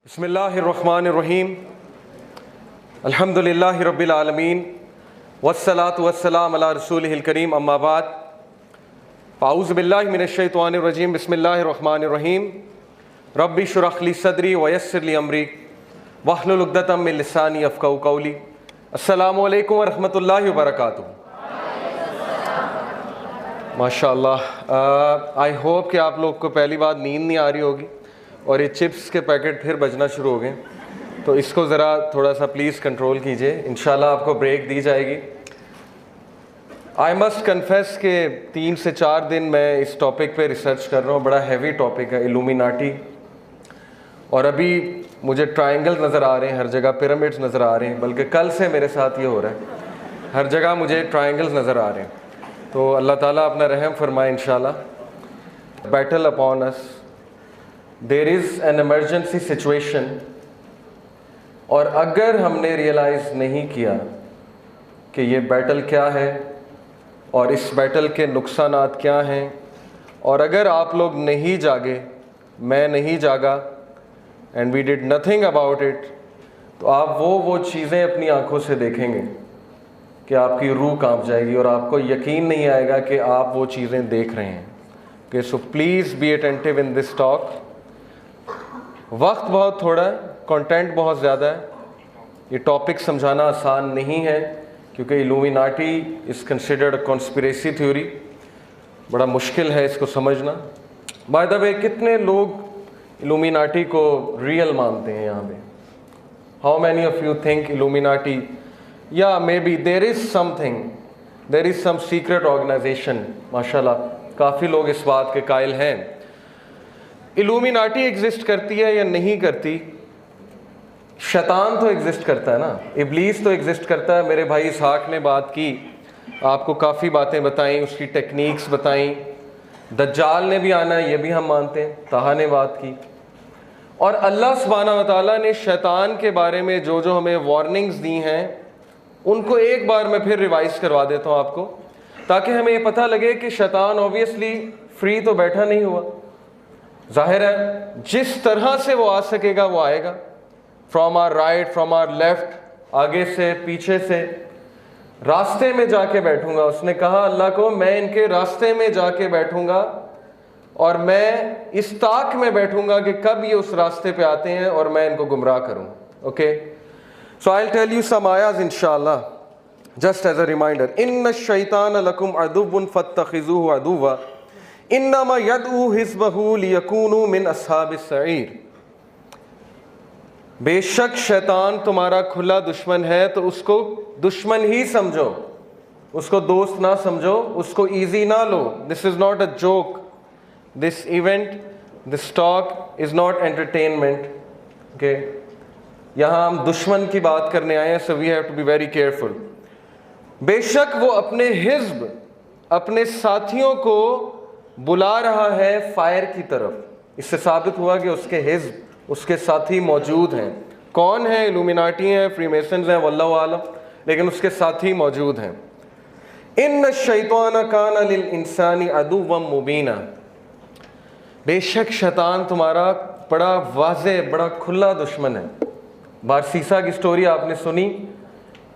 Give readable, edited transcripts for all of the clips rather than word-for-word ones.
बिस्मिल्लाहिर्रहमानिर्रहीम अल्हम्दुलिल्लाहि रब्बिल आलमीन वस्सलातु वस्सलाम अला रसूलिहिल करीम अम्मा बाद फ़अऊज़ु बिल्लाहि मिनश शैतानिर रजीम बिस्मिल्लाहिर्रहमानिर्रहीम रब्बि इश्रह ली सदरी वयस्सिर ली अमरी वहलुल उक़दतम मिन लिसानी यफ़क़हू क़ौली। अस्सलामु अलैकुम व रहमतुल्लाहि व बरकातुहू। माशाअल्लाह, आई होप कि आप लोग को पहली बात नींद नहीं आ रही होगी और ये चिप्स के पैकेट फिर बजना शुरू हो गए, तो इसको ज़रा थोड़ा सा प्लीज़ कंट्रोल कीजिए, इंशाल्लाह आपको ब्रेक दी जाएगी। आई मस्ट कन्फेस कि 3 से 4 दिन मैं इस टॉपिक पे रिसर्च कर रहा हूँ। बड़ा हैवी टॉपिक है, इल्यूमिनाटी। और अभी मुझे ट्रायंगल नज़र आ रहे हैं हर जगह, पिरामिड्स नज़र आ रहे हैं, बल्कि कल से मेरे साथ ये हो रहा है, हर जगह मुझे ट्रायंगल्स नज़र आ रहे हैं। तो अल्लाह ताला अपना रहम फरमाए इंशाल्लाह। Battle upon us, there is an emergency situation, और अगर हमने रियलाइज़ नहीं किया कि ये बैटल क्या है और इस बैटल के नुकसानात क्या हैं, और अगर आप लोग नहीं जागे, मैं नहीं जागा, and we did nothing about it, तो आप वो चीज़ें अपनी आंखों से देखेंगे कि आपकी रूह कांप जाएगी और आपको यकीन नहीं आएगा कि आप वो चीज़ें देख रहे हैं। कि so please be attentive in this talk. वक्त बहुत थोड़ा है, कंटेंट बहुत ज़्यादा है, ये टॉपिक समझाना आसान नहीं है क्योंकि illuminati is considered a conspiracy theory. बड़ा मुश्किल है इसको समझना। बाय द वे, कितने लोग इल्यूमिनाटी को रियल मानते हैं यहाँ पे? How many of you think Illuminati, या maybe there is something, there is some secret organisation? माशाल्लाह काफ़ी लोग इस बात के कायल हैं। इल्यूमिनाटी एग्जिस्ट करती है या नहीं करती? शैतान तो एग्जिस्ट करता है ना, इब्लीस तो एग्जिस्ट करता है। मेरे भाई इसहाक ने बात की, आपको काफ़ी बातें बताई, उसकी टेक्निक्स बताई। दज्जाल ने भी आना है, ये भी हम मानते हैं, ताहा ने बात की। और अल्लाह सुब्हानहू व तआला ने शैतान के बारे में जो जो हमें वार्निंग्स दी हैं, उनको एक बार मैं फिर रिवाइज करवा देता हूँ आपको, ताकि हमें ये पता लगे कि शैतान ऑब्वियसली फ्री तो बैठा नहीं हुआ। जाहिर है जिस तरह से वो आ सकेगा वो आएगा, from our right, from our left, आगे से, पीछे से, रास्ते में जाके बैठूंगा। उसने कहा अल्लाह को, मैं इनके रास्ते में जाके बैठूंगा और मैं इस ताक में बैठूंगा कि कब ये उस रास्ते पे आते हैं और मैं इनको गुमराह करूं। Okay, so I will tell you some आयात इंशाअल्लाह, जस्ट एज अ रिमाइंडर। इन्न शैतान लकुम अदुव्वुन फत्तखिज़ूहु अदुव्वा इन्नमा यदऊ हिज़्बहु लियकूनु मिन अस्हाबिस सईर। बेशक शैतान तुम्हारा खुला दुश्मन है, तो उसको दुश्मन ही समझो, उसको दोस्त ना समझो, उसको इजी ना लो। This is not a joke, this event, this talk is not entertainment. Okay, यहाँ हम दुश्मन की बात करने आए हैं, so we have to be very careful. बेशक वो अपने हिज़्ब, अपने साथियों को बुला रहा है फायर की तरफ। इससे साबित हुआ कि उसके हिज़्ब, उसके साथी मौजूद हैं। कौन है? इल्यूमिनाटी हैं, फ्रीमेसन्स हैं, वल्लाहु आलम, लेकिन उसके साथी मौजूद हैं। इन्न शैतान कान लिल इंसानी अदुव्वम मुबीना। बेशक शैतान तुम्हारा बड़ा वाज़े, बड़ा खुला दुश्मन है। बारसीसा की स्टोरी आपने सुनी,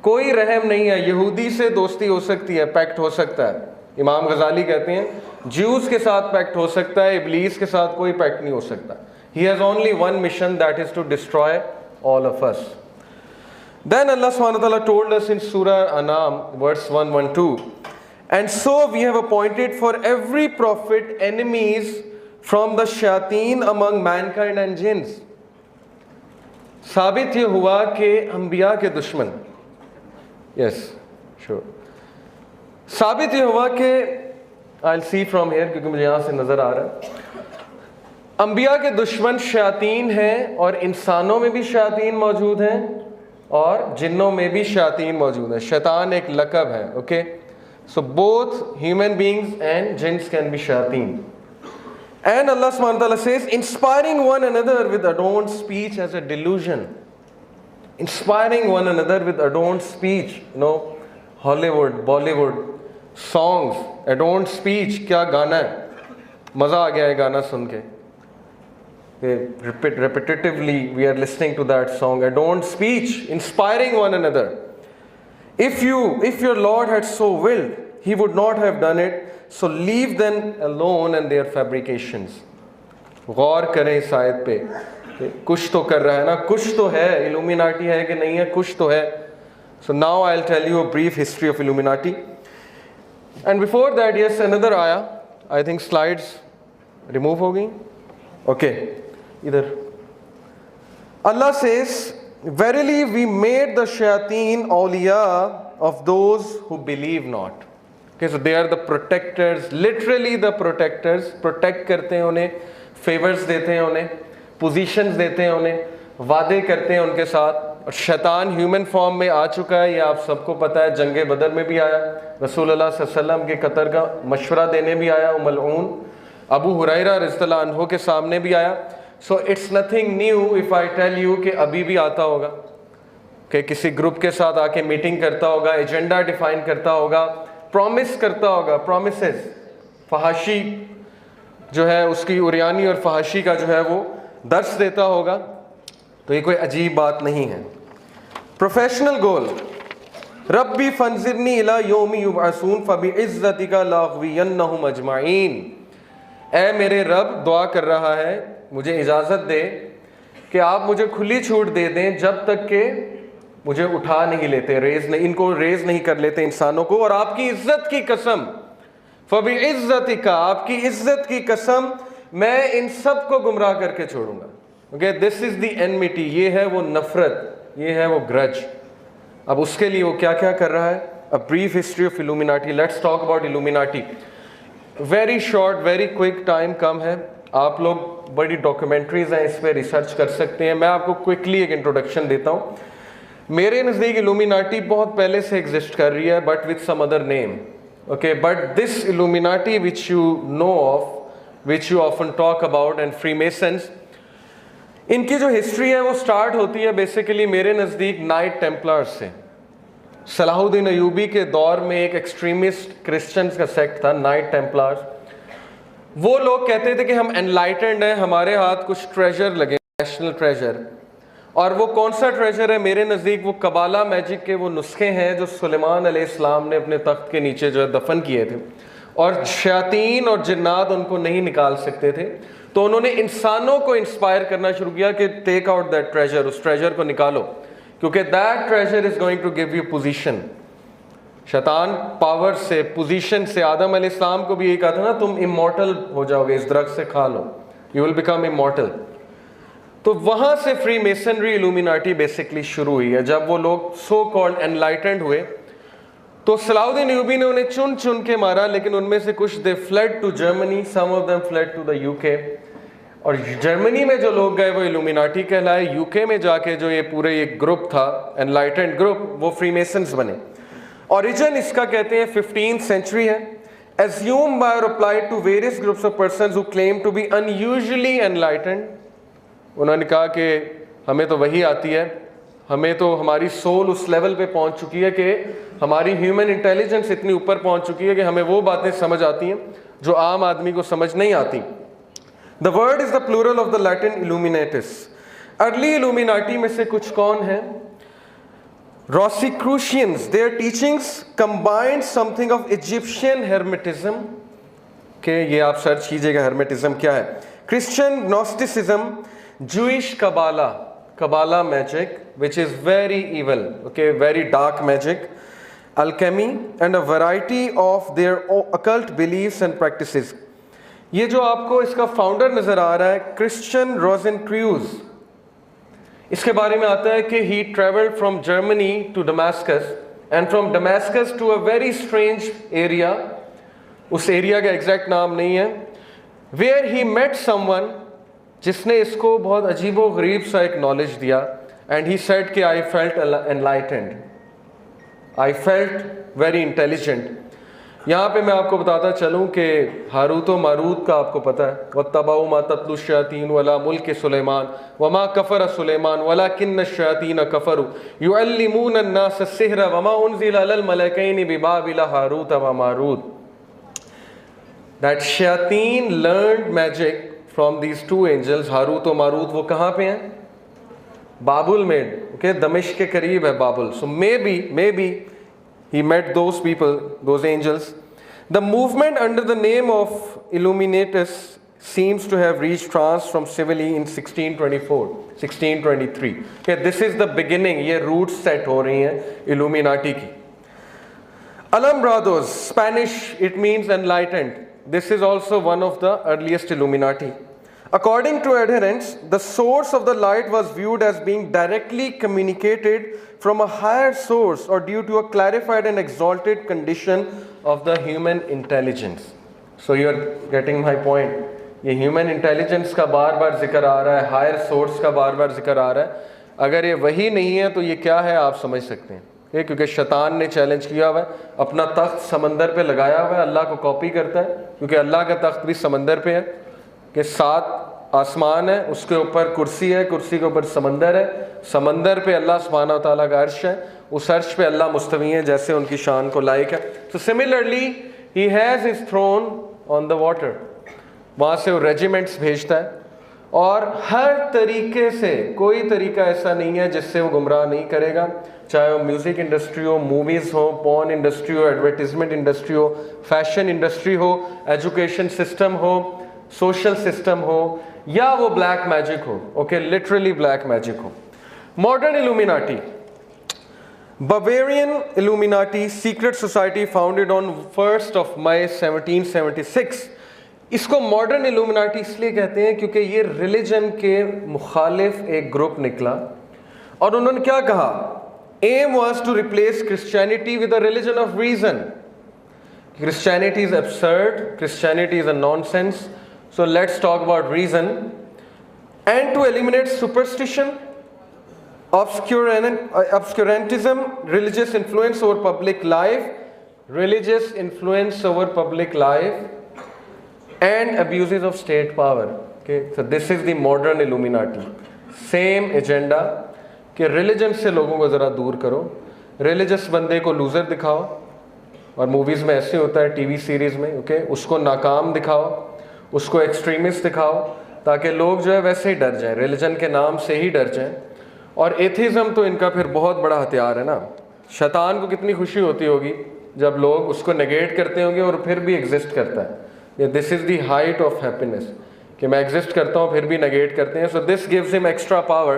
कोई रहम नहीं है। यहूदी से दोस्ती हो सकती है, पैक्ट हो सकता है। इमाम गजाली कहते हैं ज्यूज़ के साथ पैक्ट हो सकता है, इब्लीस के साथ कोई पैक्ट नहीं हो सकता। He has only one mission, that is to destroy all of us. Then Allah subhanahu wa ta'ala told us in Surah Anam, verse 112, and so we have appointed for every prophet enemies from the shayateen among mankind and jinns. साबित ये हुआ कि अंबिया के दुश्मन, yes, sure, साबित ये हुआ कि I'll see from here, क्योंकि मुझे यहाँ से नज़र आ रहा है, अंबिया के दुश्मन शयातीन हैं, और इंसानों में भी शयातीन मौजूद हैं और जिन्नों में भी शयातीन मौजूद हैं। शैतान एक लक़ब है। Okay, so both human beings and jinns can be शयातीन। एंड अल्लाह सुब्हानहू व तआला says inspiring one another with adorned speech as a delusion. Inspiring one another with adorned speech, you know, Hollywood, Bollywood songs, adorned speech, क्या गाना है, मज़ा आ गया है गाना सुन के। repetitively we are listening to that song. Adorned speech, inspiring one another. If your Lord had so willed, He would not have done it. So leave them alone and their fabrications. गौर करें इस आयत पे, कुछ तो कर रहा है ना, कुछ तो है, इल्यूमिनाटी है कि नहीं है, कुछ तो है. So now I'll tell you a brief history of Illuminati. And before that, yes, another ayah. I think slides remove हो गई. Okay, इधर. Allah says, verily we made the shayateen awliya of those who believe not. Okay, so they are the protectors, literally the protectors. Protect करते हैं उन्हें, favors देते हैं उन्हें, positions देते हैं उन्हें, वादे करते हैं उनके साथ. और शैतान ह्यूमन फॉर्म में आ चुका है, ये आप सबको पता है. जंगे बदर में भी आया, रसूल अल्लाह सल्लल्लाहु अलैहि वसल्लम के कत्ल का मशवरा देने भी आया, मलऊन अबू हुरैरा रज़ियल्लाहु अन्हु के सामने भी आया. So it's nothing new if I tell you कि अभी भी आता होगा, कि किसी ग्रुप के साथ आके मीटिंग करता होगा, एजेंडा डिफाइन करता होगा, प्रॉमिस करता होगा, प्रॉमिसेस, फहाशी जो है उसकी उरियानी और फहाशी का जो है वो दर्स देता होगा. तो ये कोई अजीब बात नहीं है. प्रोफेशनल गोल, रब्बी फंजिरनी इला यौमी युबअसून फबिइज्जतिका लाग़वियन्नहुम अजमईन. ऐ मेरे रब, दुआ कर रहा है, मुझे इजाज़त दे कि आप मुझे खुली छूट दे दें जब तक के मुझे उठा नहीं लेते, इनको रेज नहीं कर लेते इंसानों को. और आपकी इज्जत की कसम, फबिइज्जतिका, आपकी इज्जत की कसम, मैं इन सब को गुमराह करके छोड़ूंगा. Okay, this is the enmity, ये है वो नफरत, ये है वो ग्रज. अब उसके लिए वो क्या क्या कर रहा है. A brief history of Illuminati. Let's talk about Illuminati. Very short, very quick, time कम है. आप लोग बड़ी डॉक्यूमेंट्रीज हैं, इस पर रिसर्च कर सकते हैं. मैं आपको क्विकली एक इंट्रोडक्शन देता हूँ. मेरे नज़दीक इल्यूमिनाटी बहुत पहले से एग्जिस्ट कर रही है, but with some other name. Okay, but this Illuminati which you know of, which you often talk about, and Freemasons, इनकी जो हिस्ट्री है वो स्टार्ट होती है बेसिकली मेरे नज़दीक नाइट टेम्पलर्स से. सलाहुद्दीन अयूबी के दौर में एक एक्सट्रीमिस्ट क्रिश्चियंस का सेक्ट था, नाइट टेम्पलर्स. वो लोग कहते थे कि हम एनलाइटेंड हैं, हमारे हाथ कुछ ट्रेजर लगे, नेशनल ट्रेजर. और वो कौन सा ट्रेजर है मेरे नज़दीक? वो कबाला मैजिक के वो नुस्खे हैं जो सुलेमान अलैहिस्सलाम ने अपने तख्त के नीचे जो है दफन किए थे, और शयातीन और जिन्नात उनको नहीं निकाल सकते थे. तो उन्होंने इंसानों को इंस्पायर करना शुरू किया कि टेक आउट दैट ट्रेजर, उस ट्रेजर को निकालो, क्योंकि that treasure is going to give you position. शैतान पावर से, पोजीशन से, आदम अलैहिस्सलाम को भी यही कहा था ना, तुम इमॉर्टल हो जाओगे, इस दरख्त से खा लो, यू विल बिकम इमॉर्टल. तो वहां से फ्री मेसनरी इल्यूमिनाटी बेसिकली शुरू हुई है. जब वो लोग सो कॉल्ड एनलाइटेंड हुए तो सलाहुद्दीन अयूबी ने उन्हें चुन चुन के मारा, लेकिन उनमें से कुछ they fled to Germany, some of them fled to the UK. और जर्मनी में जो लोग गए वो इल्यूमिनाटी कहलाए. यूके में जाके जो ये पूरे एक ग्रुप था, एनलाइटेंड ग्रुप, वो फ्रीमेसन्स बने. ओरिजिन इसका कहते हैं 15th सेंचुरी है. assumed by or applied to various groups of persons who claim to be unusually enlightened. उन्होंने कहा कि हमें तो वही आती है, हमें तो हमारी सोल उस लेवल पे पहुंच चुकी है कि हमारी ह्यूमन इंटेलिजेंस इतनी ऊपर पहुंच चुकी है कि हमें वो बातें समझ आती हैं जो आम आदमी को समझ नहीं आती. The word is the plural of the Latin illuminatus. Early Illuminati में से कुछ कौन है? Rosicrucians. Their teachings combined something of Egyptian hermetism. के ये आप सर्च कीजिएगा hermetism क्या है. Christian Gnosticism, Jewish Kabbalah, Kabbalah magic, which is very evil, okay, very dark magic, alchemy, and a variety of their occult beliefs and practices. ये जो आपको इसका फाउंडर नजर आ रहा है, क्रिश्चियन रोजेनक्रूज, इसके बारे में आता है कि he travelled from Germany to Damascus, and from Damascus to a very strange area, उस एरिया का एग्जैक्ट नाम नहीं है, वेयर ही मेट समवन, जिसने इसको बहुत अजीबो गरीब सा एक नॉलेज दिया. एंड ही सेड कि I felt enlightened, I felt very intelligent. यहाँ पे मैं आपको बताता चलूँ कि हारूत व मारूत का आपको पता है, वत्तबऊ मा तत्लु शयातीन वला मुल्क सुलेमान वमा कफर सुलेमान वलाकिन्न शयातीन कफरू युअल्लिमून अन्नास अस्सिहर वमा उनज़िला अलल मलकैनि बिबाबिल हारूत व Marut. That shayateen learned magic from these two angels, Harut और Marut, वो कहाँ पे हैं? Babul made, okay, दमिश्क के करीब है बाबुल. So maybe he met those people, those angels. The movement under the name of Illuminatus seems to have reached France from Sicily in 1624, 1623. Okay, this is the beginning. ये roots set हो रही हैं Illuminati की. Alumbrados, Spanish, it means enlightened. This is also one of the earliest Illuminati. According to adherents, the source of the light was viewed as being directly communicated from a higher source or due to a clarified and exalted condition of the human intelligence. So you are getting my point. ये human intelligence का बार बार जिक्र आ रहा है, higher source का बार बार जिक्र आ रहा है. अगर ये वही नहीं है तो ये क्या है आप समझ सकते हैं. क्योंकि शैतान ने चैलेंज किया हुआ है, अपना तख्त समंदर पे लगाया हुआ है, अल्लाह को कॉपी करता है, क्योंकि अल्लाह का तख्त भी समंदर पे है कि 7 आसमान है, उसके ऊपर कुर्सी है, कुर्सी के ऊपर समंदर है, समंदर पे अल्लाह सुब्हानहू तआला का अर्श है, उस अर्श पे अल्लाह मुस्तवी है जैसे उनकी शान को लायक है. तो similarly he has his throne on the water. वहाँ से वो रेजिमेंट्स भेजता है और हर तरीके से, कोई तरीका ऐसा नहीं है जिससे वो गुमराह नहीं करेगा, चाहे वो म्यूज़िक इंडस्ट्री हो, मूवीज़ हो, पॉर्न इंडस्ट्री हो, एडवर्टीजमेंट इंडस्ट्री हो, फैशन इंडस्ट्री हो, एजुकेशन सिस्टम हो, सोशल सिस्टम हो, या वो ब्लैक मैजिक हो. ओके, लिटरली ब्लैक मैजिक हो. Modern illuminati, Bavarian Illuminati secret society founded on 1st of May 1776. इसको मॉडर्न इल्यूमिनाटी इसलिए कहते हैं क्योंकि ये रिलीजन के मुखालिफ एक ग्रुप निकला और उन्होंने क्या कहा, aim was to replace Christianity with a religion of reason. Christianity is absurd, Christianity is a nonsense, so let's talk about reason, and to eliminate superstition, obscurantism, religious influence over public life, and abuses of state power. Okay, so this is the modern Illuminati. Same agenda कि religion से लोगों को ज़रा दूर करो, religious बंदे को loser दिखाओ, और मूवीज़ में ऐसे होता है, टीवी सीरीज़ में, ओके, उसको नाकाम दिखाओ, उसको एक्सट्रीमिस्ट दिखाओ, ताकि लोग जो है वैसे ही डर जाएं, रिलीजन के नाम से ही डर जाएं. और एथिज़म तो इनका फिर बहुत बड़ा हथियार है ना. शैतान को कितनी खुशी होती होगी जब लोग उसको नेगेट करते होंगे और फिर भी एग्जिस्ट करता है. This is the height of happiness कि मैं एग्जिस्ट करता हूँ फिर भी नेगेट करते हैं. So this gives him extra power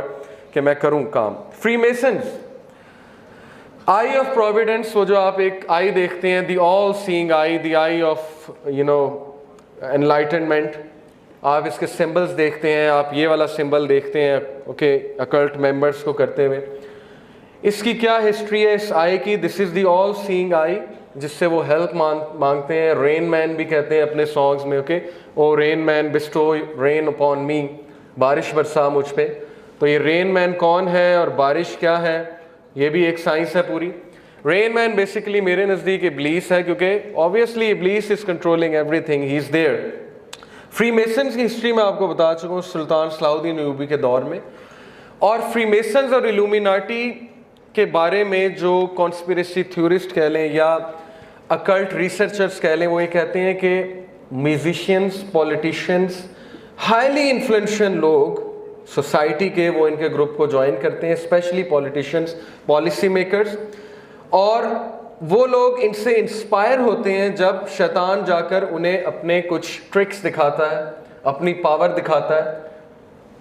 कि मैं करूँ काम. फ्रीमेसन्स, आई ऑफ प्रोविडेंस, वो जो आप एक आई देखते हैं, the all seeing I, the I of enlightenment, आप इसके सिंबल्स देखते हैं, आप ये वाला सिंबल देखते हैं, ओके, अकल्ट मेंबर्स को करते हुए. इसकी क्या हिस्ट्री है इस आई की? This is the all seeing आई, जिससे वो हेल्प मांगते हैं. रेन मैन भी कहते हैं अपने सॉन्ग्स में, ओके, ओ रेन मैन बिस्टो रेन अपॉन मी, बारिश बरसा मुझ पे. तो ये रेन मैन कौन है और बारिश क्या है, ये भी एक साइंस है पूरी. रेन मैन बेसिकली मेरे नज़दीक इब्लीस है, क्योंकि ऑब्वियसली इब्लीस is controlling everything, he is there. Freemasons की हिस्ट्री में आपको बता चुका हूँ सुल्तान सलाहुद्दीन अय्यूबी के दौर में. और फ्रीमेसन्स और इल्यूमिनाटी के बारे में जो कॉन्स्पिरेसी थ्योरिस्ट कह लें या अकल्ट रिसर्चर्स कह लें, वो ये कहते हैं कि म्यूजिशियंस, पॉलिटिशियंस, हाईली इन्फ्लुएंशियल लोग सोसाइटी के, वो इनके ग्रुप को ज्वाइन करते हैं, स्पेशली पॉलिटिशियंस, पॉलिसी मेकर्स. और वो लोग इनसे इंस्पायर होते हैं जब शैतान जाकर उन्हें अपने कुछ ट्रिक्स दिखाता है, अपनी पावर दिखाता है.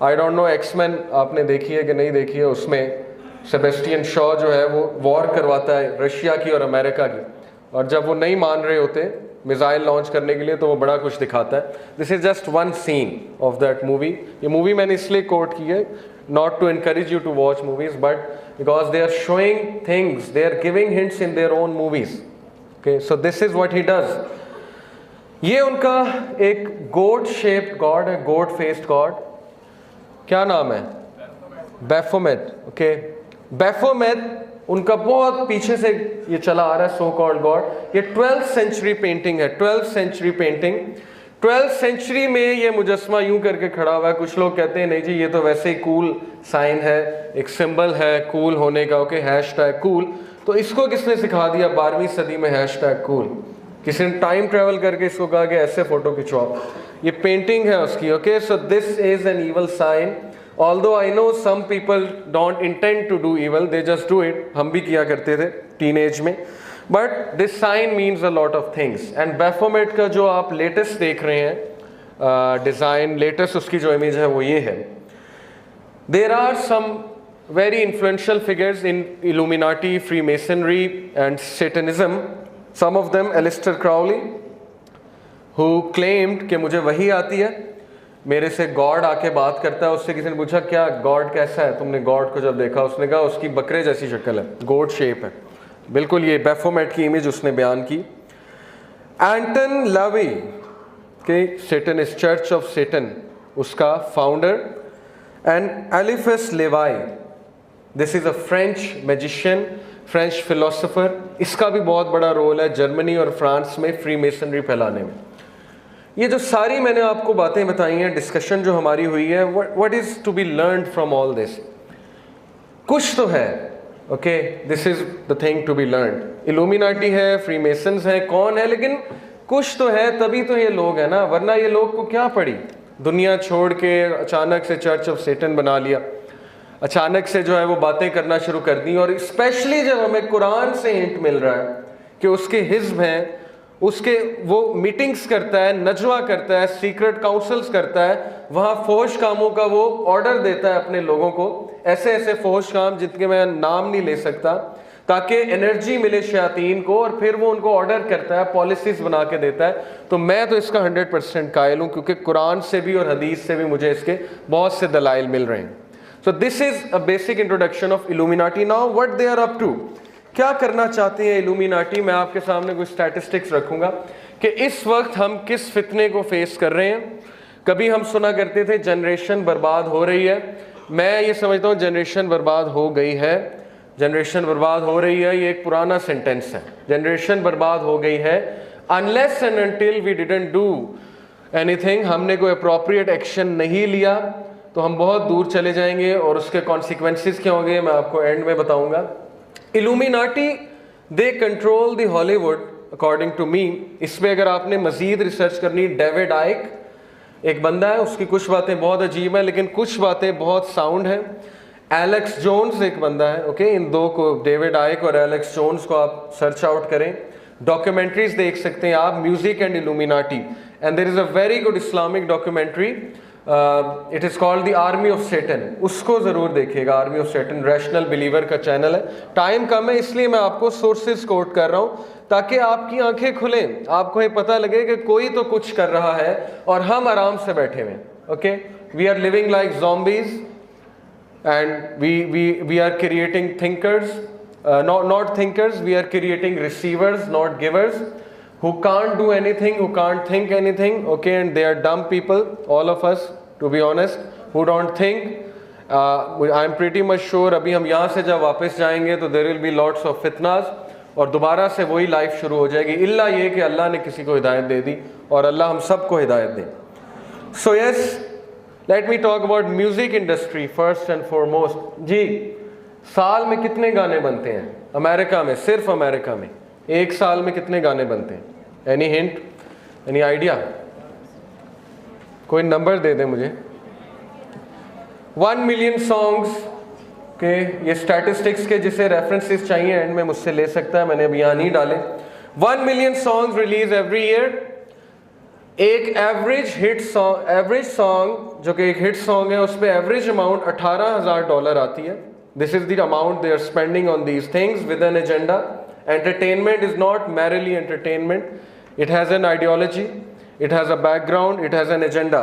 आई डोंट नो एक्समैन आपने देखी है कि नहीं देखी है, उसमें सेबेस्टियन शॉ जो है वो वॉर करवाता है रशिया की और अमेरिका की, और जब वो नहीं मान रहे होते मिसाइल लॉन्च करने के लिए तो वो बड़ा कुछ दिखाता है. This is just one scene of that movie. ये मूवी मैंने इसलिए कोट की है, not to encourage you to watch movies, but because they are showing things, they are giving hints in their own movies. Okay, so this is what he does. ये उनका एक goat shaped god है, goat faced god. क्या नाम है? Baphomet. Okay, Baphomet उनका बहुत पीछे से ये चला आ रहा है, so called god. ये 12th century painting है, 12th century painting. 12th century में ये मुजस्मा यूं करके खड़ा हुआ है. कुछ लोग कहते हैं नहीं जी ये तो वैसे ही कूल साइन है, एक सिंबल है कूल होने का, ओके, हैशटैग कूल. तो इसको किसने सिखा दिया 12वीं सदी में हैशटैग कूल? किसी ने टाइम ट्रेवल करके इसको कहा कि ऐसे फोटो खिंचवाओ, ये पेंटिंग है उसकी। Okay, so this is an evil sign. Although I know some people don't intend to do evil, they just do it, हम भी किया करते थे टीनेज में, but this sign means a lot of things. And Baphomet का जो आप latest देख रहे हैं डिज़ाइन, लेटेस्ट उसकी जो इमेज है वो ये है। There are some very influential figures in Illuminati, Freemasonry and Satanism. Some of them, Aleister Crowley, who claimed कि मुझे वही आती है, मेरे से गॉड आके बात करता है। उससे किसी ने पूछा क्या गॉड कैसा है, तुमने गॉड को जब देखा? उसने कहा उसकी बकरे जैसी शक्ल है, गोड शेप है। बिल्कुल ये बैफोमेट की इमेज उसने बयान की। एंटन लावी के सेटनिस्ट चर्च ऑफ सेटन उसका founder, and Eliphas Levi, this is a French magician, French philosopher. इसका भी बहुत बड़ा रोल है जर्मनी और फ्रांस में फ्री मेसनरी फैलाने में। ये जो सारी मैंने आपको बातें बताई हैं, डिस्कशन जो हमारी हुई है, what is to be learned from all this? कुछ तो है, okay, this is the thing to be learned. Illuminati है, फ्री मेसन्स हैं, कौन है, लेकिन कुछ तो है, तभी तो ये लोग हैं ना, वरना ये लोग को क्या पड़ी? दुनिया छोड़ के अचानक से चर्च ऑफ सेटन बना लिया, अचानक से जो है वो बातें करना शुरू कर दी। और स्पेशली जब हमें कुरान से हिंट मिल रहा है कि उसके हिज़्ब हैं, उसके वो मीटिंग्स करता है, नजवा करता है, सीक्रेट काउंसल्स करता है, वहाँ फोश कामों का वो ऑर्डर देता है अपने लोगों को, ऐसे ऐसे फोश काम जिनके मैं नाम नहीं ले सकता, ताकि एनर्जी मिले शयातीन को, और फिर वो उनको ऑर्डर करता है, पॉलिसीज बना के देता है। तो मैं तो इसका 100% कायल हूँ, क्योंकि कुरान से भी और हदीस से भी मुझे इसके बहुत से दलाइल मिल रहे हैं। So this is a basic introduction of Illuminati. Now what they are up to? क्या करना चाहते हैं इल्यूमिनाटी? मैं आपके सामने कुछ स्टैटिस्टिक्स रखूंगा कि इस वक्त हम किस फितने को फेस कर रहे हैं। कभी हम सुना करते थे जनरेशन बर्बाद हो रही है, मैं ये समझता हूँ जनरेशन बर्बाद हो गई है। जनरेशन बर्बाद हो रही है ये एक पुराना सेंटेंस है, जनरेशन बर्बाद हो गई है। Unless and until we didn't do anything, हमने कोई अप्रोप्रिएट एक्शन नहीं लिया, तो हम बहुत दूर चले जाएंगे, और उसके कॉन्सिक्वेंसेस क्या होंगे मैं आपको एंड में बताऊंगा। Illuminati they control the Hollywood according to me. इस पर अगर आपने मजीद रिसर्च करनी, डेविड आइक एक बंदा है, उसकी कुछ बातें बहुत अजीब हैं लेकिन कुछ बातें बहुत साउंड हैं। एलेक्स जोन्स एक बंदा है, ओके, इन दो को, डेविड आइक और एलेक्स जोन्स को आप सर्च आउट करें, डॉक्यूमेंट्रीज देख सकते हैं आप, music and Illuminati. And there is a very good Islamic documentary, it is called the army of Satan, उसको ज़रूर देखिएगा। Army of Satan rational believer का चैनल है। टाइम कम है इसलिए मैं आपको सोर्सेज कोट कर रहा हूँ, ताकि आपकी आंखें खुलें, आपको ये पता लगे कि कोई तो कुछ कर रहा है और हम आराम से बैठे हुए। Okay, we are living like zombies and we are creating thinkers, not thinkers, we are creating receivers, not givers, who can't do anything, who can't think anything, okay, and they are dumb people, all of us, to be honest, who don't think. I'm pretty much sure अभी हम यहाँ से जब वापस जाएंगे तो there will be lots of fitnas, और दोबारा से वही लाइफ शुरू हो जाएगी, इल्ला ये कि अल्लाह ने किसी को हिदायत दे दी, और अल्लाह हम सबको हिदायत दे। So yes, let me talk about music industry first and foremost. जी, साल में कितने गाने बनते हैं अमेरिका में? सिर्फ अमेरिका में एक साल में कितने गाने बनते हैं? Any hint, any idea? कोई नंबर दे दे मुझे। 1 मिलियन सॉन्ग्स के ये स्टैटिस्टिक्स के जिसे रेफरेंसेस चाहिए एंड में मुझसे ले सकता है, मैंने अभी यहाँ नहीं डाले। 1 million songs release every year. एक एवरेज सॉन्ग जो कि एक हिट सॉन्ग है, उस पर एवरेज अमाउंट $18,000 आती है। This is the amount they are spending on these things with an agenda. Entertainment is not merely entertainment, it has an ideology, it has a background, it has an agenda.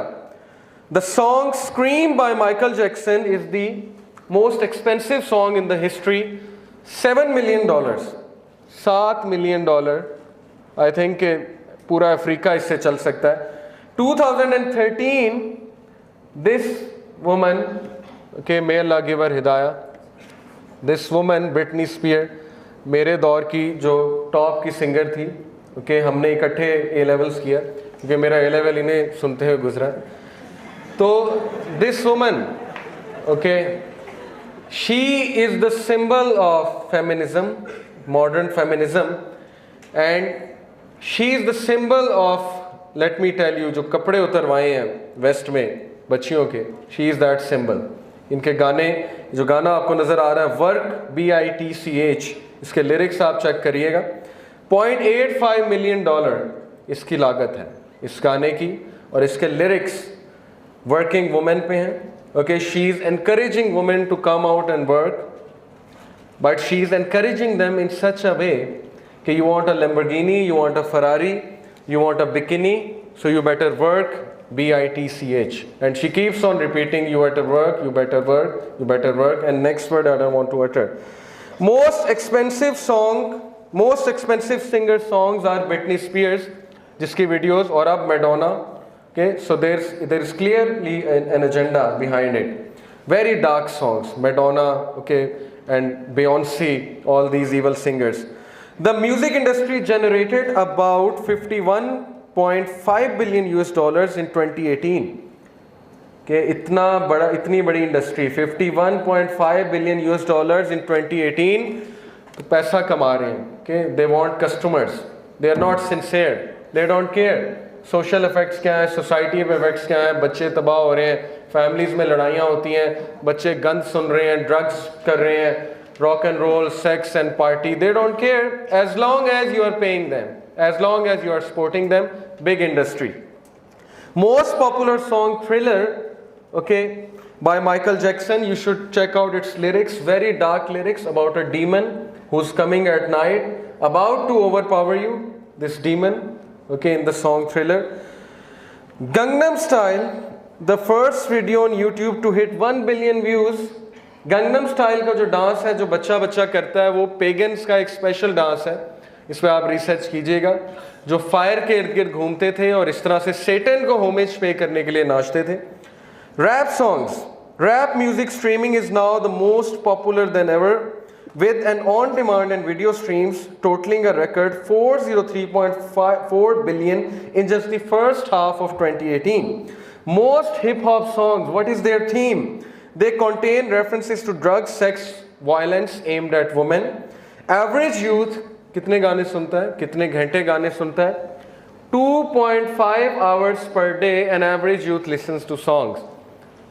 The song Scream by Michael Jackson is the most expensive song in the history. $7 million, $7 million, I think पूरा Africa इससे चल सकता है। 2013 this woman, okay, may Allah give her hidayah, this woman Britney Spears, मेरे दौर की जो top की सिंगर थी, ओके, हमने इकट्ठे ए लेवल्स किया क्योंकि मेरा ए लेवल इन्हें सुनते हुए गुजरा। तो this woman, okay, she is the symbol of feminism, modern feminism, and she is the symbol of, let me tell you, जो कपड़े उतरवाए हैं वेस्ट में बच्चियों के, शी इज़ दैट सिंबल। इनके गाने, जो गाना आपको नज़र आ रहा है वर्क BITCH, इसके लिरिक्स आप चेक करिएगा। $0.85 मिलियन इसकी लागत है इस गाने की, और इसके लिरिक्स वर्किंग वुमेन पे हैं। Okay, she is encouraging women to come out and work, but she is encouraging them in such a way कि you want a Lamborghini, you want a Ferrari, you want a bikini, so you better work, BITCH. And she keeps on repeating, you better work, you better work, you better work. And next word I don't want to utter. Most expensive singer songs are Britney Spears, जिसकी videos, और अब Madonna. Okay, so there is clearly an agenda behind it. Very dark songs, Madonna, okay, and Beyonce, all these evil singers. The music industry generated about $51.5 billion in 2018. के इतनी बड़ी industry, $51.5 billion in 2018, तो पैसा कमा रहे हैं। के they want customers, they are not sincere, they don't care social effects क्या है, सोसाइटी पे इफेक्ट्स क्या है, बच्चे तबाह हो रहे हैं, फैमिलीज में लड़ाइयाँ होती हैं, बच्चे गंद सुन रहे हैं, ड्रग्स कर रहे हैं, rock and roll, sex and party, they don't care as long as you are paying them, as long as you are supporting them. Big industry. Most popular song Thriller, okay, by Michael Jackson, you should check out its lyrics, very dark lyrics about a demon who's coming at night, about to overpower you, this demon, okay, in the song Thriller. Gangnam Style, the first video on YouTube to hit 1 billion views. Gangnam style का जो dance है, जो बच्चा बच्चा करता है, वो pagans का एक स्पेशल डांस है, इस पर आप रिसर्च कीजिएगा, जो फायर के इर्द गिर्द घूमते थे और इस तरह से सेटन को होमेज पे करने के लिए नाचते थे। Rap songs, rap music streaming is now the most popular than ever, with an on-demand and video streams totaling a record 403.4 billion in just the first half of 2018. Most hip-hop songs, what is their theme? They contain references to drugs, sex, violence aimed at women. Average youth कितने गाने सुनता है, कितने घंटे गाने सुनता है? 2.5 hours per day an average youth listens to songs.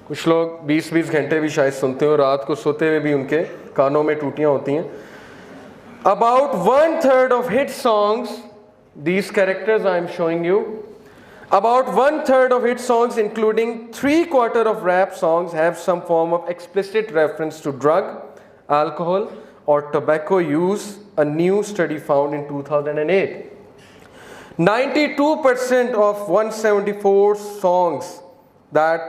कुछ लोग 20-20 घंटे भी शायद सुनते हो, रात को सोते हुए भी उनके कानों में टूटियाँ होती हैं। About 1/3 of hit songs, these characters I am showing you, about 1/3 of hit songs, including 3/4 of rap songs, have some form of explicit reference to drug, alcohol, or tobacco use, a new study found in 2008. 92% of 174 songs that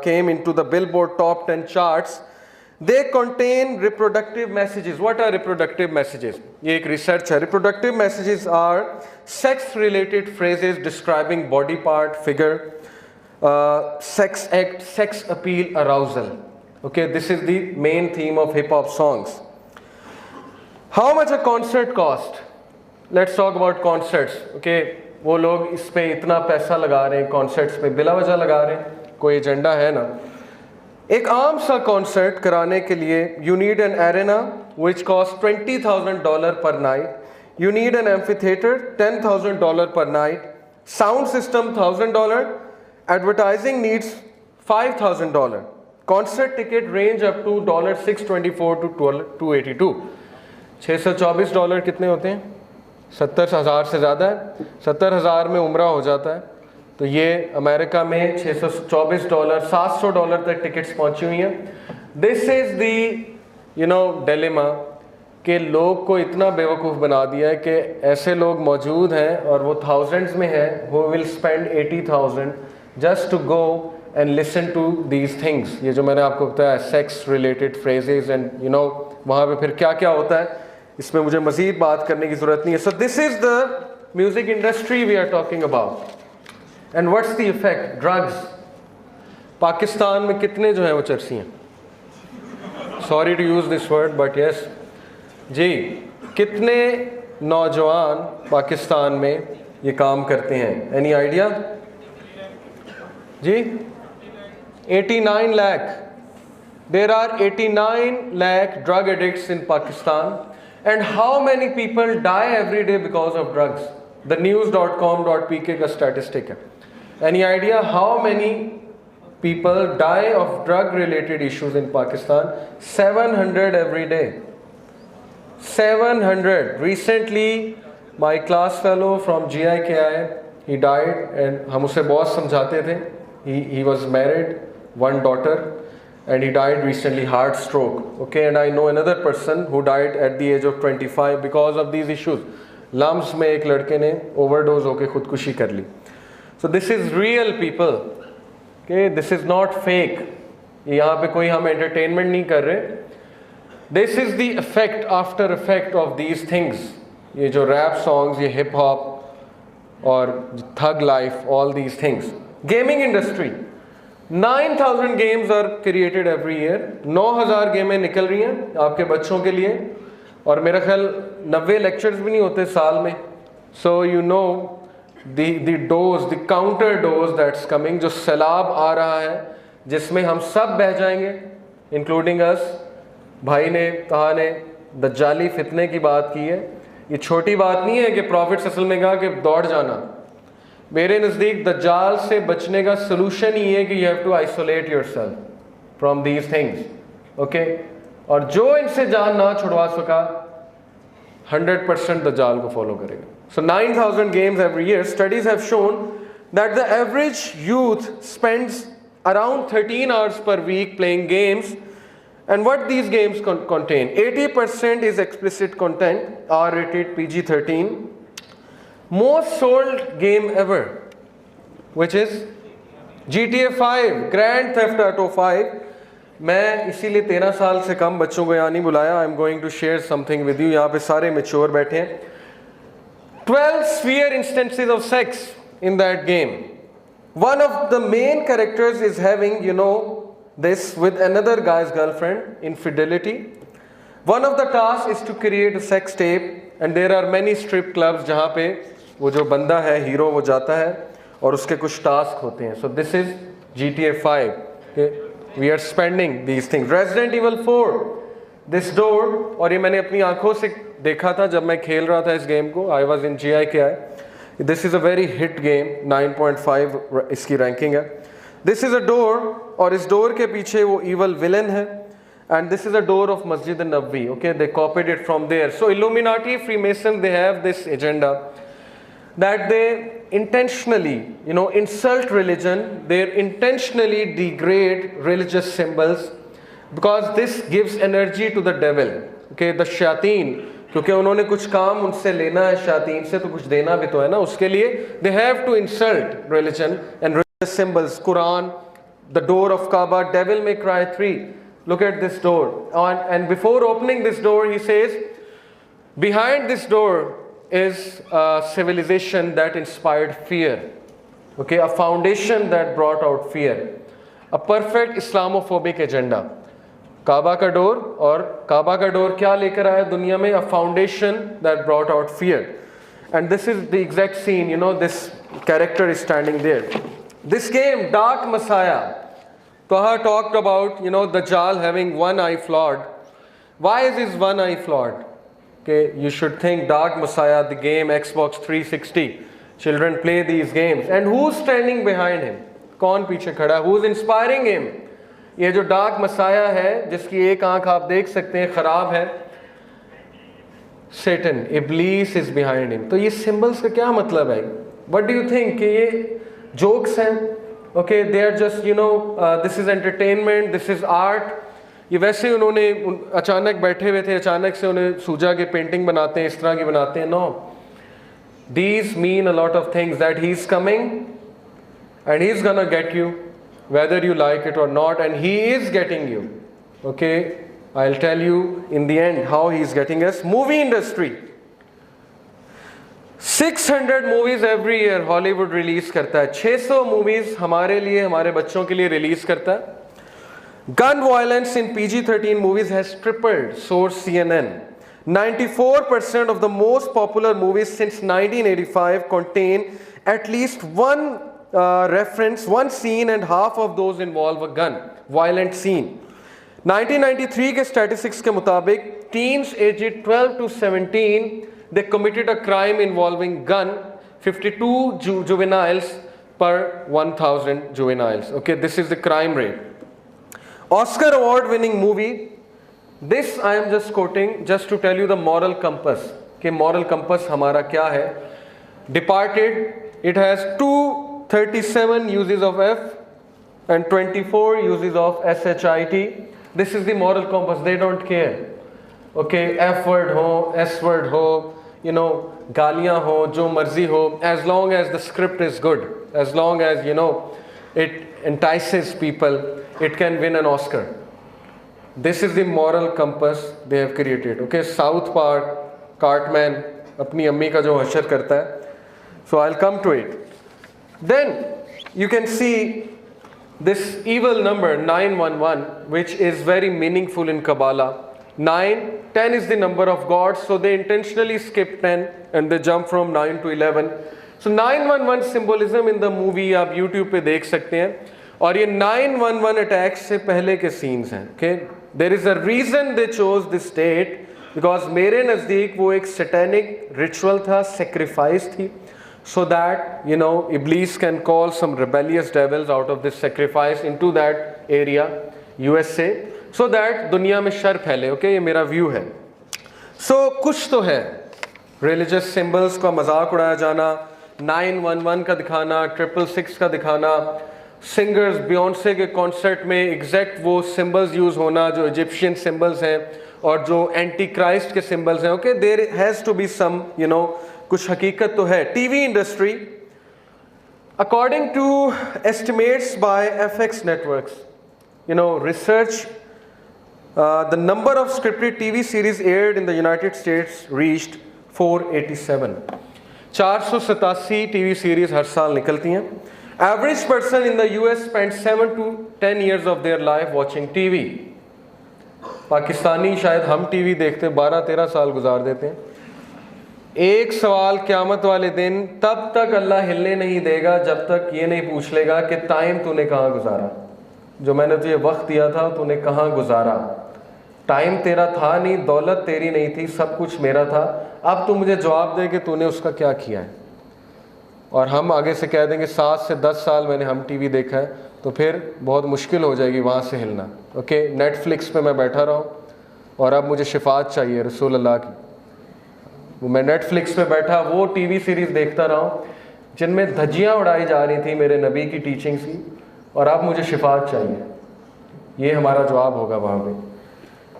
came into the Billboard Top 10 charts, they contain reproductive messages. What are reproductive messages? ये एक research है. Reproductive messages are sex-related phrases describing body part, figure, sex act, sex appeal, arousal. Okay, this is the main theme of hip-hop songs. How much a concert cost? Let's talk about concerts. Okay, वो लोग इस पे इतना पैसा लगा रहे हैं, concerts पे बिला वजह लगा रहे हैं, कोई एजेंडा है ना। एक आम सा कॉन्सर्ट कराने के लिए you need an arena which costs $20,000 per night. You need an amphitheater, $10,000 per night. Sound system, $1,000. Advertising needs $5,000. Concert ticket range up to $624 to $282. $624 कितने होते हैं? 70,000 से ज़्यादा है। 70,000 में उम्रा हो जाता है। तो ये अमेरिका में $624, $700 तक टिकट्स पहुंची हुई हैं। दिस इज़ दी डिलेमा कि लोग को इतना बेवकूफ़ बना दिया है कि ऐसे लोग मौजूद हैं और वो थाउजेंड्स में हैं, who will spend 80,000 just to go and listen to these things. ये जो मैंने आपको बताया सेक्स रिलेटेड फ्रेजेस एंड वहाँ पे फिर क्या क्या होता है, इसमें मुझे मज़ीद बात करने की ज़रूरत नहीं है। So this is the music industry we are talking about. And what's the effect? Drugs. Pakistan में कितने जो है वो चरसी हैं, sorry to use this word but yes जी, कितने नौजवान पाकिस्तान में ये काम करते हैं? एनी आइडिया जी? 89 lakh. There are 89 lakh drug addicts in Pakistan. And how many people die every day because of drugs? The news.com.pk का स्टैटिस्टिक है. Any idea how many people die of drug related issues in Pakistan? 700 every day. 700. Recently my class fellow from GIKI, he died and हम उसे बहुत समझाते थे. He was married, one daughter, and he died recently, heart stroke. Okay, and I know another person who died at the age of 25 because of these issues. LUMS में एक लड़के ने overdose होके खुदकुशी कर ली. So this is real people. Okay, this is not fake. यहाँ पे कोई हम entertainment नहीं कर रहे. This is the effect, after effect of these things. ये जो rap songs, ये hip hop और thug life, all these things. Gaming industry. 9,000 games are created every year. 9,000 गेमें निकल रही हैं आपके बच्चों के लिए. और मेरा ख्याल 90 lectures भी नहीं होते साल में. So you know the dose, the counter dose that's coming, जो सैलाब आ रहा है जिसमें हम सब बह जाएंगे, including us. भाई ने कहा ने दज्जाली फितने की बात की है. ये छोटी बात नहीं है कि प्रॉफिट असल में कहा कि दौड़ जाना. मेरे नज़दीक दज्जाल से बचने का सोल्यूशन ही है कि you have to isolate yourself from these things. Okay? और जो इनसे जान ना छुड़वा सका 100% दज्जाल को फॉलो करेगा. So 9,000 games every year. Studies have shown that the average youth spends around 13 hours per week playing games. And what these games contain? 80% is explicit content, R-rated, PG-13. Most sold game ever, which is GTA 5, Grand Theft Auto 5. मैं इसीलिए 13 साल से कम बच्चों को यहाँ नहीं बुलाया. I am going to share something with you. यहाँ पे सारे मेच्योर बैठे हैं. 12 sphere instances of sex in that game. One of the main characters is having, you know, this with another guy's girlfriend, infidelity. One of the tasks is to create a sex tape, and there are many strip clubs जहाँ पे वो जो बंदा है hero वो जाता है और उसके कुछ टास्क होते हैं. So this is GTA 5. Okay? We are spending these things. Resident Evil 4, this door, और ये मैंने अपनी आंखों से देखा था जब मैं खेल रहा था इस गेम को. I was in GIKI. This is a very hit game. 9.5 इसकी रैंकिंग है. This is a door, और इस डोर के पीछे वो evil villain है. And this is a door of Masjid an-Nabawi. Okay, they copied it from there. So Illuminati, Freemason, they have this agenda that they intentionally, you know, insult religion. They intentionally degrade religious symbols because this gives energy to the devil. Okay, the shayateen. क्योंकि उन्होंने कुछ काम उनसे लेना है शायातीन से, तो कुछ देना भी तो है ना उसके लिए. They have to insult religion and religious symbols. Quran, the door of Kaaba, Devil May Cry 3. Look at this door. And before opening this door, he says, behind this door is a civilization that inspired fear. Okay, a foundation that brought out fear. A perfect Islamophobic agenda. काबा का door, और काबा का door क्या लेकर आया दुनिया में? A foundation that brought out fear. And this is the exact scene. You know, this character is standing there. This game Dark Messiah, Taha talked about, you know, Dajjal having one eye flawed. Why is his one eye flawed? Okay, you should think Dark Messiah, the game, Xbox 360. Children play these games. And who's standing behind him? कौन पीछे खड़ा? Who's inspiring him? ये जो dark Messiah है जिसकी एक आंख आप देख सकते हैं खराब है, Satan, इब्लीस इज बिहाइंड हिम. तो ये सिंबल्स का क्या मतलब है? What do you think? कि ये जोक्स हैं? Okay, they are just, you know, this is entertainment, this is art. ये वैसे उन्होंने अचानक बैठे हुए थे, अचानक से उन्हें सूजा के पेंटिंग बनाते हैं, इस तरह की बनाते हैं. No, these mean a lot of things, that he is coming and he is gonna get you whether you like it or not, and he is getting you. Okay, I'll tell you in the end how he is getting us. Movie industry, 600 movies every year Hollywood release करता है. 600 movies हमारे लिए, हमारे बच्चों के लिए release करता है. Gun violence in PG-13 movies has tripled, source CNN. 94% of the most popular movies since 1985 contain at least one reference, one scene, and half of those involve a gun violent scene. 1993 के statistics के मुताबिक teens aged 12 to 17 they committed a crime involving gun 52 juveniles per 1000 juveniles. Okay, this is the crime rate. Oscar award winning movie, this I am just quoting just to tell you the moral compass, कि moral compass हमारा क्या है. Departed, it has 237 uses of F and 24 uses of SHIT. This is the moral compass. They don't care. Okay, F word ho, S word ho, you know, गालियाँ हो, जो मर्जी हो, as long as the script is good, as long as you know it entices people, it can win an Oscar. This is the moral compass they have created. Okay, South Park, Cartman अपनी अम्मी का जो हशर करता है. So I'll come to it. Then you can see this evil number 911, which is very meaningful in Kabbalah. 10 is the number of God, so they intentionally skip 10 and they jump from 9 to 11. So 911 symbolism in the movie आप YouTube पे देख सकते हैं, और ये 911 attacks से पहले के scenes हैं. Okay, there is a reason they chose this date, because मेरे नज़दीक वो एक satanic ritual था, sacrifice थी, so that you know Iblis can call some rebellious devils out of this sacrifice into that area, USA, so that दुनिया में sir फैले. Okay, ये मेरा व्यू है. So कुछ तो है, religious symbols का मजाक उड़ाया जाना, 911 का दिखाना, 666 का दिखाना, सिंगर्स बियॉन्से के कॉन्सर्ट में एग्जैक्ट वो सिंबल्स यूज़ होना जो इजिप्शियन सिंबल्स हैं और जो एंटी क्राइस्ट के सिंबल्स हैं. Okay, there has to be some you know कुछ हकीकत तो है. TV industry, according to estimates by FX networks, you know, research, the number of scripted TV series aired in the United States reached 487. 487 TV series हर साल निकलती हैं. Average person in the US spends 7 to 10 years of their life watching TV. Pakistani शायद हम TV देखते 12-13 साल गुजार देते हैं. एक सवाल क़यामत वाले दिन, तब तक अल्लाह हिलने नहीं देगा जब तक ये नहीं पूछ लेगा कि टाइम तूने कहाँ गुजारा, जो मैंने तुझे वक्त दिया था तूने कहाँ गुजारा. टाइम तेरा था नहीं, दौलत तेरी नहीं थी, सब कुछ मेरा था. अब तू मुझे जवाब दे कि तूने उसका क्या किया है. और हम आगे से कह देंगे 7 से 10 साल मैंने हम टीवी देखा है, तो फिर बहुत मुश्किल हो जाएगी वहाँ से हिलना. ओके, नेटफ्लिक्स पे मैं बैठा रहा हूँ और अब मुझे शिफात चाहिए रसूल अल्लाह की. मैं नेटफ्लिक्स पे बैठा वो टीवी सीरीज़ देखता रहा हूँ जिनमें धज्जियाँ उड़ाई जा रही थी मेरे नबी की टीचिंग्स की, और अब मुझे शिफात चाहिए. ये हमारा जवाब होगा वहाँ पे.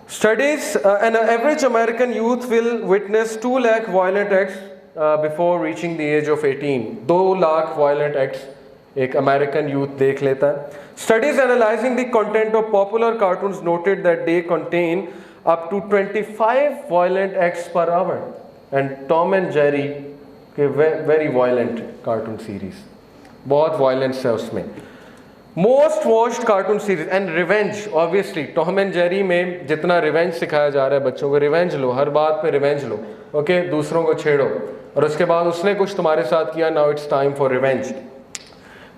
Studies, an average American youth will witness 2 lakh violent acts before reaching the age of 18. 2 lakh violent acts एक American youth देख लेता है. Studies analyzing the content of popular cartoons noted that they contain up to 25 violent acts per hour. And Tom and Jerry के very violent cartoon series, बहुत violence है उसमें. Most watched cartoon series and revenge, obviously Tom and Jerry में जितना revenge सिखाया जा रहा है बच्चों को, revenge लो, हर बात पे revenge लो. ओके, दूसरों को छेड़ो और उसके बाद उसने कुछ तुम्हारे साथ किया, now it's time for revenge.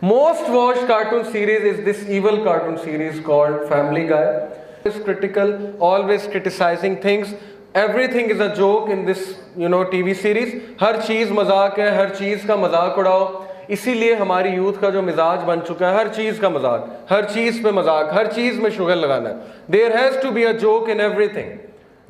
Most watched cartoon series is this evil cartoon series called Family Guy. It's critical, always criticizing things. Everything is a joke in this you know TV series. हर चीज़ मजाक है, हर चीज़ का मजाक उड़ाओ. इसीलिए हमारी youth का जो मिजाज बन चुका है, हर चीज़ का मजाक, हर चीज़ पे मजाक, हर चीज़ में शुगर लगाना है. There has to be a joke in everything.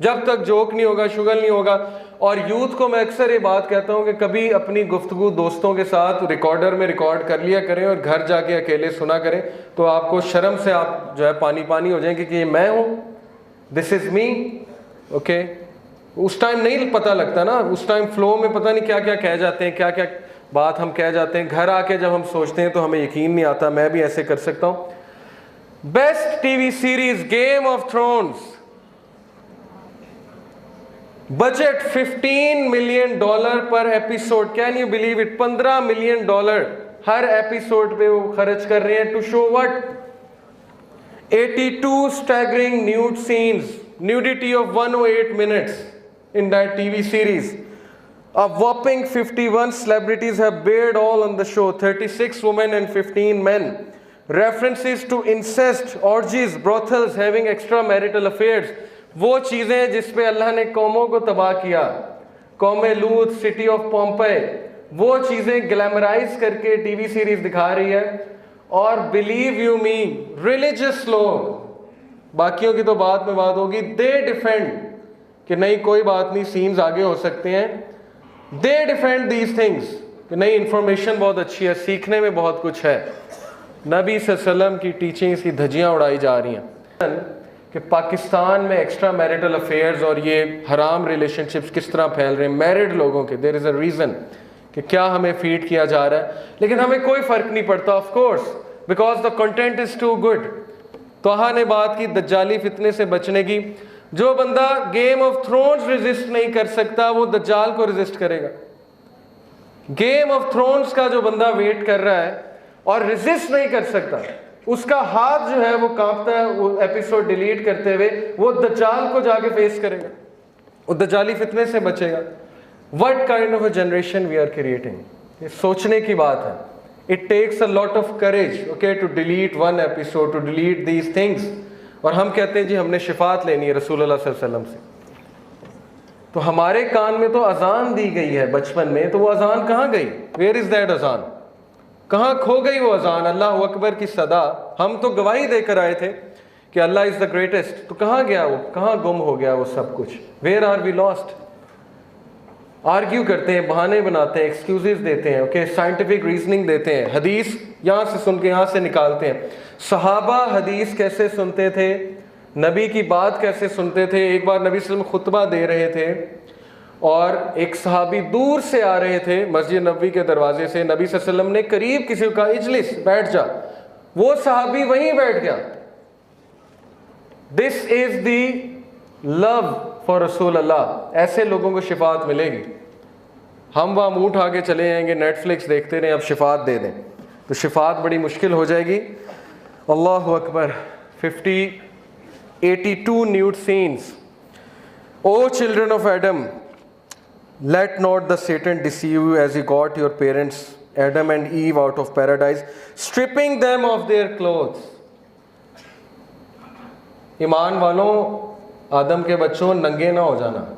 जब तक जोक नहीं होगा, शुगर नहीं होगा. और यूथ को मैं अक्सर ये बात कहता हूँ कि कभी अपनी गुफ्तगू दोस्तों के साथ रिकॉर्डर में रिकॉर्ड कर लिया करें और घर जाके अकेले सुना करें, तो आपको शर्म से आप जो है पानी पानी हो जाएंगे कि ये मैं हूँ, दिस इज़ मी. ओके, उस टाइम नहीं पता लगता ना, उस टाइम फ्लो में पता नहीं क्या क्या कह जाते हैं, क्या क्या बात हम कह जाते हैं. घर आके जब हम सोचते हैं तो हमें यकीन नहीं आता मैं भी ऐसे कर सकता हूँ. Best TV series Game of Thrones, budget $15 million per episode. Can you believe it? $15 million हर एपिसोड पे वो खर्च कर रहे हैं. To show what? 82 staggering nude scenes, nudity of 108 minutes in that TV series. A whopping 51 celebrities have bared all on the show, 36 women and 15 men. References to incest, orgies, brothels, having extramarital affairs. वो चीज़ें जिस पे अल्लाह ने कौमों को तबाह किया. कौम लूत, सिटी ऑफ पोम्पई, वो चीज़ें ग्लैमराइज करके टीवी सीरीज दिखा रही है। और बिलीव यू मी, रिलीजियस लोग, बाकियों की तो बात में बात होगी, दे डिफेंड कि नहीं कोई बात नहीं, सीन्स आगे हो सकते हैं। दे डिफेंड दीज थिंग्स कि नहीं, इंफॉर्मेशन बहुत अच्छी है, सीखने में बहुत कुछ है। नबी सल्लल्लाहु अलैहि वसल्लम की टीचिंग्स की धज्जियाँ उड़ाई जा रही हैं कि पाकिस्तान में एक्स्ट्रा मैरिटल अफेयर्स और ये हराम रिलेशनशिप्स किस तरह फैल रहे हैं मैरिड लोगों के। देयर इज़ अ रीज़न कि क्या हमें फीड किया जा रहा है, लेकिन हमें कोई फ़र्क नहीं पड़ता, of course, because the content is too good. तोहा ने बात की दज्जाली फितने से बचने की। जो बंदा गेम ऑफ थ्रोन्स रेजिस्ट नहीं कर सकता वो दज्जाल को रेजिस्ट करेगा। गेम ऑफ थ्रोन्स का जो बंदा वेट कर रहा है और रेजिस्ट नहीं कर सकता, उसका हाथ जो है वो कांपता है, वो एपिसोड डिलीट करते हुए वो दज्जाल को जाके फेस करेगा, वो दज्जाली फितने से बचेगा। What kind of a generation we are creating, ये सोचने की बात है। It takes a lot of courage, okay, to delete one episode, to delete these things. और हम कहते हैं जी हमने शिफात लेनी है रसूलुल्लाह सल्लल्लाहु अलैहि वसल्लम से। तो हमारे कान में तो अजान दी गई है बचपन में, तो वो अजान कहाँ गई? वेयर इज दैट अजान? कहाँ खो गई वो अजान? अल्लाह अकबर की सदा, हम तो गवाही देकर आए थे कि अल्लाह इज द ग्रेटेस्ट, तो कहाँ गया वो? कहाँ गुम हो गया वो सब कुछ? Where are we lost? Argue करते हैं, बहाने बनाते हैं, एक्सक्यूजेस देते हैं, ओके, साइंटिफिक रीजनिंग देते हैं, हदीस यहाँ से सुन के यहाँ से निकालते हैं। सहाबा हदीस कैसे सुनते थे, नबी की बात कैसे सुनते थे। एक बार नबी सल्लल्लाहु अलैहि वसल्लम खुतबा दे रहे थे और एक सहाबी दूर से आ रहे थे मस्जिद नबवी के दरवाजे से। नबी सल्लल्लाहु अलैहि वसल्लम ने करीब किसी को कहा इजलिस, बैठ जा, वो सहाबी वहीं बैठ गया। This is the love for रसूल अल्लाह। ऐसे लोगों को शिफात मिलेगी। हम वहाँ मुंह उठा के चले जाएंगे, नेटफ्लिक्स देखते रहें, अब शिफात दे दें, तो शिफात बड़ी मुश्किल हो जाएगी। अल्लाह Akbar. 82 nude scenes. O children of Adam, let not the Satan deceive you as he got your parents Adam and Eve out of paradise, stripping them of their clothes. ईमान वालों, आदम के बच्चों, नंगे ना हो जाना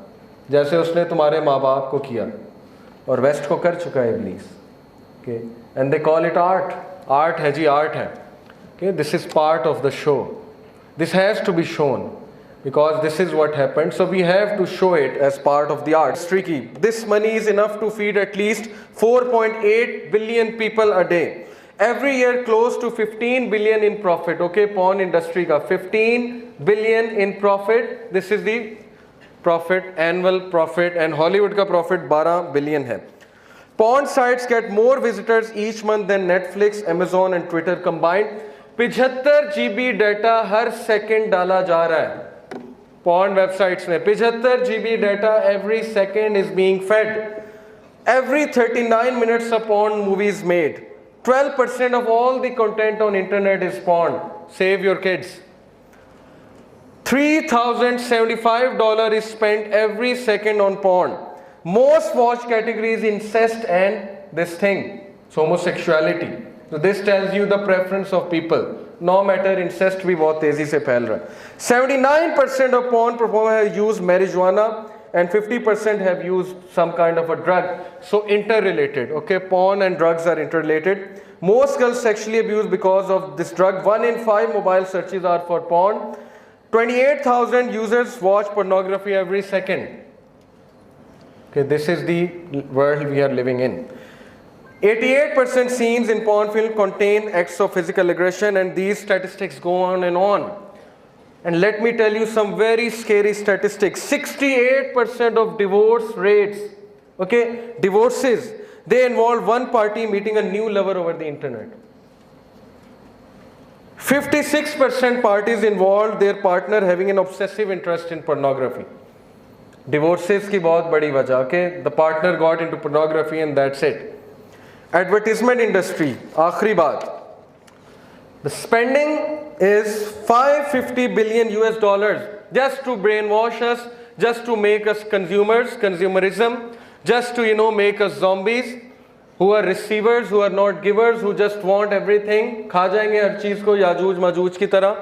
जैसे उसने तुम्हारे माँ बाप को किया और वेस्ट को कर चुका है इब्लीस। Okay, and they call it art. Art है जी, आर्ट है। Okay, this is part of the show. This has to be shown because this is what happened. So we have to show it as part of the art. It's tricky. This money is enough to feed at least 4.8 billion people a day. Every year close to 15 billion in profit. Okay, porn industry ka 15 billion in profit. This is the profit, annual profit, and Hollywood ka profit 12 billion hai. Porn sites get more visitors each month than Netflix, Amazon and Twitter combined. 75 GB data her second डाला जा रहा है porn websites में। 75 GB data every second is being fade. Every 39 minutes a porn movie is made. 12% of all the content on internet is porn. Save your kids. $3,075 is spent every second on porn. Most watched categories incest and this thing, so homosexuality. So this tells you the preference of people. No matter, incest भी बहुत तेजी से फैल रहा है। 79% of porn performers have used marijuana and 50% have used some kind of a drug. So interrelated. Okay, porn and drugs are interrelated. Most girls sexually abused because of this drug. 1 in 5 mobile searches are for porn. 28,000 users watch pornography every second. Okay, this is the world we are living in. 88% scenes in porn film contain acts of physical aggression, and these statistics go on and on. And let me tell you some very scary statistics. 68% of divorce rates, okay, divorces, they involve one party meeting a new lover over the internet. 56% parties involved their partner having an obsessive interest in pornography. Divorces की बहुत बड़ी वजह, okay, the partner got into pornography and that's it. Advertisement industry, आखिरी बात. The spending is $550 billion just to brainwash us, just to make us consumers, consumerism, just to make us zombies who are receivers, who are not givers, who just want everything. खा जाएंगे हर चीज़ को याजूज माजूज की तरह,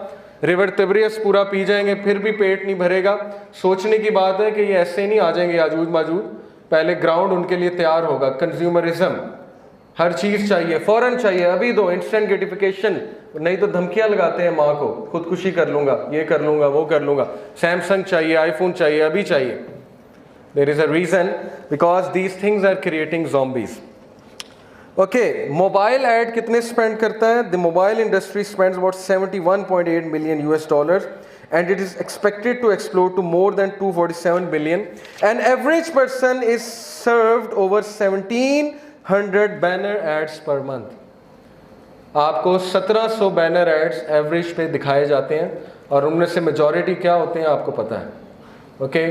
river तिब्रियस पूरा P जाएंगे फिर भी पेट नहीं भरेगा। सोचने की बात है कि ये ऐसे नहीं आ जाएंगे याजूज माजूज, पहले ग्राउंड उनके लिए तैयार होगा। कंज्यूमरिज्म, हर चीज़ चाहिए, फ़ौरन चाहिए, अभी दो, इंस्टेंट ग्रेटिफिकेशन, नहीं तो धमकियां लगाते हैं माँ को, खुदकुशी कर लूँगा, ये कर लूँगा, वो कर लूँगा, सैमसंग चाहिए, आईफोन चाहिए, अभी चाहिए। There is a reason, because these things are creating zombies. Okay, mobile ad कितने स्पेंड करता है? The mobile industry spends about 71.8 million US dollars and it is expected to explode to more than 247 billion. An average person is served over 1700 banner ads per month. आपको 1700 banner ads average पे दिखाए जाते हैं और उनमें से majority क्या होते हैं आपको पता है। ओके,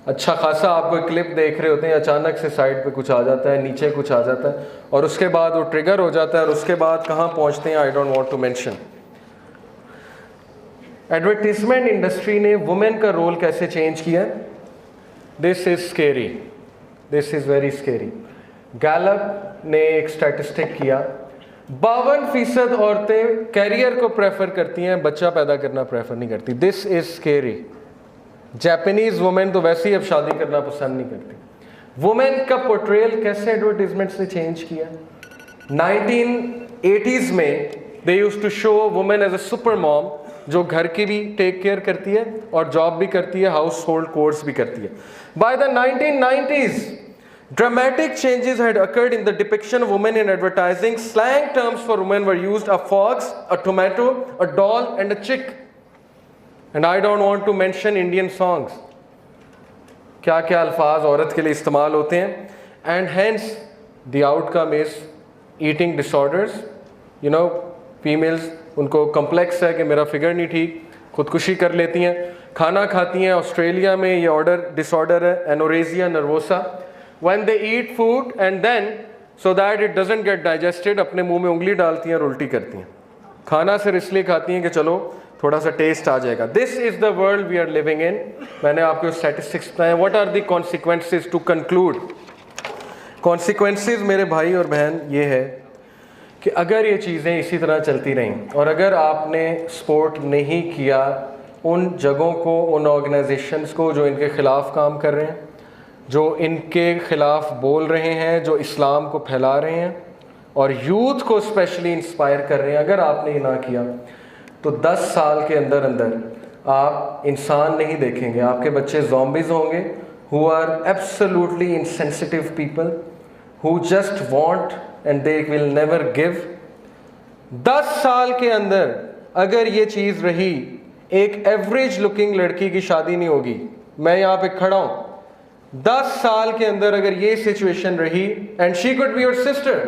अच्छा खासा आप कोई क्लिप देख रहे होते हैं, अचानक से साइड पे कुछ आ जाता है, नीचे कुछ आ जाता है और उसके बाद वो ट्रिगर हो जाता है और उसके बाद कहाँ पहुँचते हैं, I don't want to mention. Advertisement industry ने वुमेन का रोल कैसे चेंज किया? This is scary, this is very scary. Gallup ने एक स्टैटिस्टिक किया, 52% औरतें कैरियर को प्रेफर करती हैं, बच्चा पैदा करना प्रेफर नहीं करती। This is scary. Japanese women तो वैसे ही अब शादी करना पसंद नहीं करती। वुमेन का पोर्ट्रेयल कैसे एडवर्टीजमेंट्स ने चेंज किया? 1980s में they used to show women as a super mom, जो घर की भी टेक केयर करती है और जॉब भी करती है, हाउस होल्ड कोर्स भी करती है। By the 1990s, dramatic changes had occurred in the depiction of women in advertising. Slang terms for women were used: a fox, a tomato, a doll, and a chick. And I don't want to mention Indian songs. क्या क्या अल्फाज औरत के लिए इस्तेमाल होते हैं। And hence the outcome is eating disorders. You know, females, उनको कम्प्लेक्स है कि मेरा फिगर नहीं ठीक, खुदकुशी कर लेती हैं, खाना खाती हैं। ऑस्ट्रेलिया में ये डिसऑर्डर है, anorexia nervosa. When they eat food and then so that it doesn't get digested, अपने मुंह में उंगली डालती हैं और उल्टी करती हैं। खाना सिर्फ इसलिए खाती हैं कि चलो थोड़ा सा टेस्ट आ जाएगा। This is the world we are living in. मैंने आपको स्टैटिस्टिक्स बताए। What are the consequences to conclude? Consequences मेरे भाई और बहन ये है कि अगर ये चीज़ें इसी तरह चलती रहें और अगर आपने सपोर्ट नहीं किया उन जगहों को, उन ऑर्गेनाइजेशंस को जो इनके ख़िलाफ़ काम कर रहे हैं, जो इनके ख़िलाफ़ बोल रहे हैं, जो इस्लाम को फैला रहे हैं और यूथ को स्पेशली इंस्पायर कर रहे हैं, अगर आपने ये ना किया तो 10 साल के अंदर अंदर आप इंसान नहीं देखेंगे, आपके बच्चे ज़ॉम्बीज़ होंगे who are absolutely insensitive people who just want and they will never give। 10 साल के अंदर अगर ये चीज़ रही, एक एवरेज लुकिंग लड़की की शादी नहीं होगी। मैं यहाँ पे खड़ा हूँ, 10 साल के अंदर अगर ये सिचुएशन रही, and she could be your sister,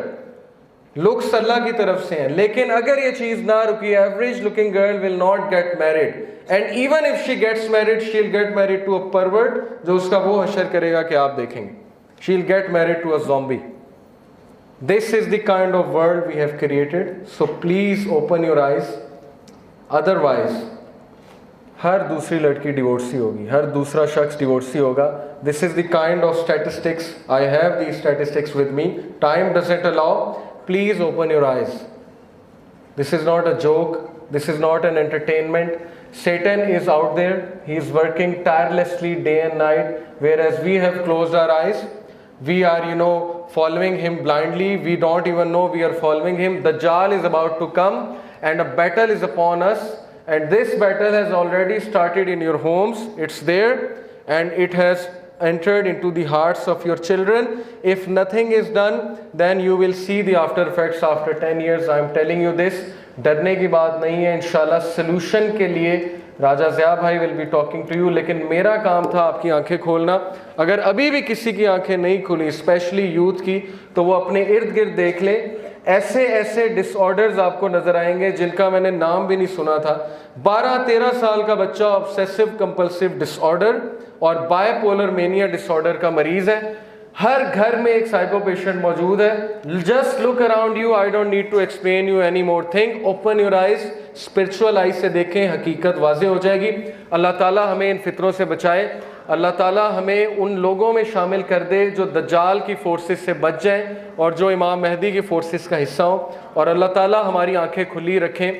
looks अल्लाह की तरफ से हैं, लेकिन अगर ये चीज़ ना रुकी, average looking girl will not get married, and even if she gets married she will get married to a pervert जो उसका वो हशर करेगा कि आप देखेंगे। She will get married to a zombie. This is the kind of world we have created. So please open your eyes. Otherwise, हर दूसरी लड़की डिवोर्सी होगी, हर दूसरा शख्स डिवोर्सी होगा। This is the kind of statistics. I have these statistics with me. Time doesn't allow. Please open your eyes. This is not a joke. This is not an entertainment. Satan is out there. He is working tirelessly day and night. Whereas we have closed our eyes. We are, following him blindly. We don't even know we are following him. Dajjal is about to come and a battle is upon us. And this battle has already started in your homes. It's there and it has entered into the hearts of your children. If nothing is done, then you will see the after effects after 10 years. I am telling you this. डरने की बात नहीं है। इंशाल्लाह solution के लिए राजा ज़िया भाई will be talking to you, लेकिन मेरा काम था आपकी आंखें खोलना। अगर अभी भी किसी की आंखें नहीं खुली, स्पेशली यूथ की, तो वो अपने इर्द गिर्द देख ले। ऐसे ऐसे डिसऑर्डर्स आपको नज़र आएंगे जिनका मैंने नाम भी नहीं सुना था। 12-13 साल का बच्चा ऑब्सेसिव कंपल्सिव डिसऑर्डर और बायपोलर मेनिया डिसऑर्डर का मरीज़ है। हर घर में एक साइको पेशेंट मौजूद है। Just look around you, I don't need to explain you any more thing. Open your eyes, spiritual eyes से देखें, हकीकत वाज़ेह हो जाएगी। अल्लाह ताला हमें इन फितरों से बचाए। अल्लाह ताला हमें उन लोगों में शामिल कर दे जो दज्जाल की फोर्सेस से बच जाएं और जो इमाम महदी की फोर्सेस का हिस्सा हों। और अल्लाह ताला हमारी आंखें खुली रखें।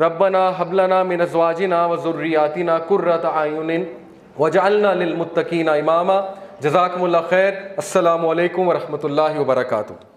रब्बना हबलना मिन अज़वाजिना व ज़ुर्रियातिना कुर्रत आयुनिन वजअलना लिलमुत्तकीना इमामा। जज़ाकुमुल्लाह खैर। अस्सलामु अलैकुम व रहमतुल्लाहि व बरकातुहू।